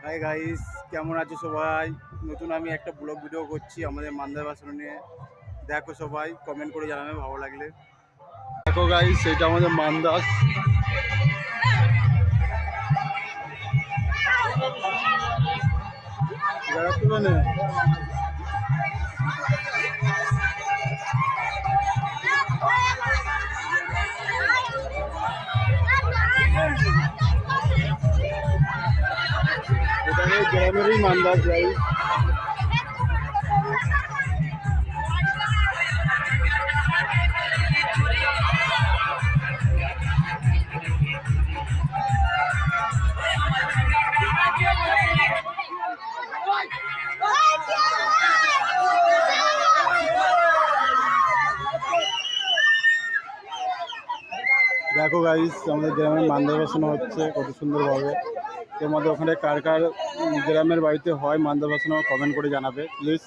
Hi guys, কেমন আছো সবাই? নতুন আমি একটা ব্লগ ভিডিও করছি আমাদের মান্দার ভাষণ নিয়ে। দেখো সবাই, কমেন্ট করে জানাবে ভালো লাগলে। দেখো গাইস, এটা আমাদের মান্দাস। এটা গ্রামেরই মান্দাস গাইস। দেখো গাইস, আমাদের গ্রামের মান্দার ভাসানো হচ্ছে কত সুন্দরভাবে। তোমাদের ওখানে কার কার গ্রামের বাড়িতে হয় মান্দার ভাসানো কমেন্ট করে জানাবে প্লিজ।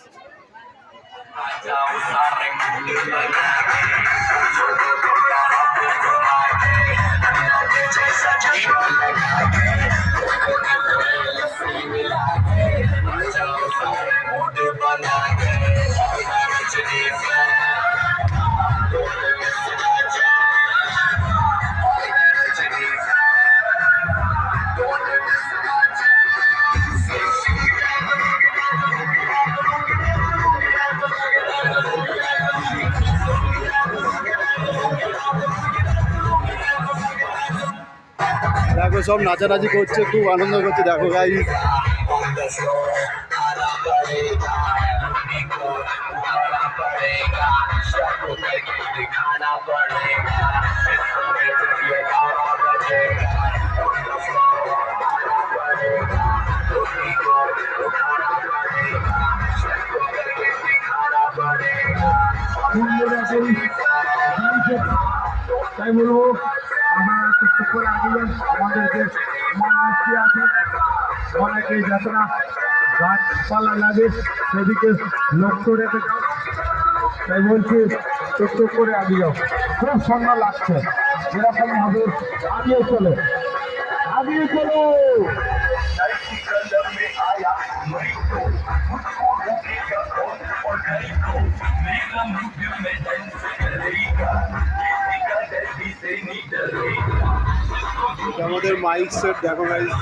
দেখো সব নাচানাচি করছে, খুব আনন্দ করছে। দেখো গাইস, তাই বলবো আমরা কিছু করে আগে আমাদের যে মানুষটি আছে অনেকে যাতে না গাছপালা লাগে সেদিকে লক্ষ্য রেখে যাও। তাই বলছি একটু করে আগে যাও, খুব সুন্দর লাগছে। এরকম ভাবে আগিয়ে চলো, আগিয়ে চলো। আমাদের মাইক সেট দেখো গাইস।